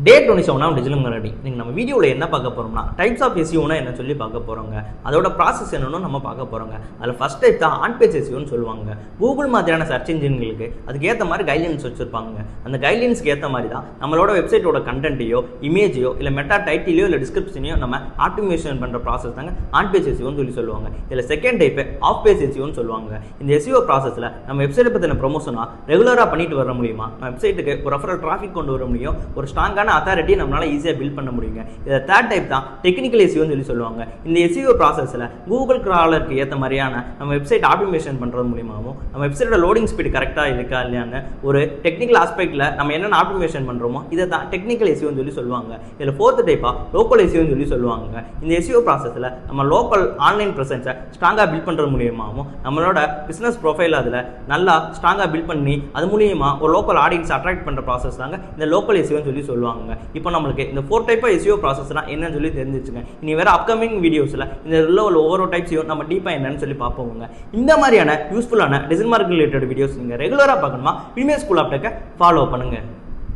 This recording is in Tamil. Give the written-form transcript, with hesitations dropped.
டே 27 டிஜிட்டல் மார்க்கெட்டிங். நீங்கள் நம்ம வீடியோவில் என்ன பார்க்க போகிறோம்னா டைப்ஸ் ஆஃப் எஸ்இஓனா என்ன சொல்லி பார்க்க போகிறோங்க. அதோட ப்ராசஸ் என்னன்னு நம்ம பார்க்க போகிறோங்க. அதில் ஃபஸ்ட் டைப் தான் ஆன் பேஜ் எஸ்இஓன்னு சொல்லுவாங்க. கூகுள் மாதிரியான சர்ச் இன்ஜின்களுக்கு அதுக்கேற்ற மாதிரி கைட்லைன்ஸ் வச்சுருப்பாங்க. அந்த கைட்லைன்ஸ்க்கு ஏற்ற மாதிரி தான் நம்மளோட வெப்சைட்டோட கண்டென்ட்டையோ இமேஜையோ இல்லை மெட்டா டைட்டிலையோ இல்லை டிஸ்கிரிப்ஷனையோ நம்ம ஆப்டிமேஷன் பண்ணுற ப்ராசஸ் தாங்க ஆன் பேஜ் எஸ்இஓன்னு சொல்லி சொல்லுவாங்க. இதில் செகண்ட் டைப்பு ஆஃப் பேஜ் எஸ்இஓன்னு சொல்லுவாங்க. இந்த எஸ்இஓ ப்ராசஸில் நம்ம வெப்சைட்டை பற்றின ப்ரொமோஷனாக ரெகுலராக பண்ணிட்டு வர முடியுமா, நம்ம வெப்சைட்டுக்கு ஒரு ரெஃபரல் டிராஃபிக் கொண்டு வர முடியும், ஒரு ஸ்ட்ராங்கான அத்தாரிட்டி நம்மளால ஈஸியாக பில்ட் பண்ண முடியுங்க. இதை தேர்ட் டைப் தான் டெக்னிக்கல் எஸ்இஓன்னு சொல்லி சொல்லுவாங்க. இந்த எஸ்இஓ ப்ராசஸில் கூகுள் கிராலருக்கு ஏற்ற மாதிரியான நம்ம வெப்சைட் ஆப்டிமேஷன் பண்ணுறது மூலியமாகவும் நம்ம வெப்சைட்டோட லோடிங் ஸ்பீடு கரெக்டாக இருக்கா இல்லையான்னு ஒரு டெக்னிக்கல் ஆஸ்பெக்டில் நம்ம என்னென்ன ஆப்டிமேஷன் பண்ணுறோமோ இதை தான் டெக்னிக்கல் எஸ்இஓன்னு சொல்லி சொல்லுவாங்க. இதில் ஃபோர்த் டைப்பாக லோக்கல் எஸ்இஓன்னு சொல்லி சொல்லுவாங்க. இந்த எஸ்இஓ ப்ராசஸில் நம்ம லோக்கல் ஆன்லைன் ப்ரெசன்ஸை ஸ்ட்ராங்காக பில்ட் பண்ணுறது மூலியமாகவும் நம்மளோட பிஸ்னஸ் ப்ரொஃபைல் அதில் நல்லா ஸ்ட்ராங்காக பில்ட் பண்ணி அது மூலியமாக ஒரு லோக்கல் ஆடியன்ஸ் அட்ராக்ட் பண்ணுற ப்ராசஸ் தாங்க இந்த லோக்கல் எஸ்இஓன்னு சொல்லி சொல்லுவாங்க. இப்போ நம்மளுக்கு இந்த 4 டைப் ஆஃப் எஸ்இஓ ப்ராசஸ்னா என்னன்னு சொல்லி தெரிஞ்சிச்சுங்க. இனி வேற அப்கமிங் வீடியோஸில் இந்த ஒவ்வொரு டைப்ஸையும் நம்ம டீப்பாக என்னன்னு சொல்லி பார்ப்போங்க. இந்த மாதிரியான யூஸ்ஃபுல்லான டிஜிட்டல் மார்க்கெட்டிங் ரிலேட்டட் வீடியோஸ் நீங்கள் ரெகுலராக பார்க்கணுமா, பிரீமியர் ஸ்கூல் ஆப் டெக்கை ஃபாலோ பண்ணுங்க.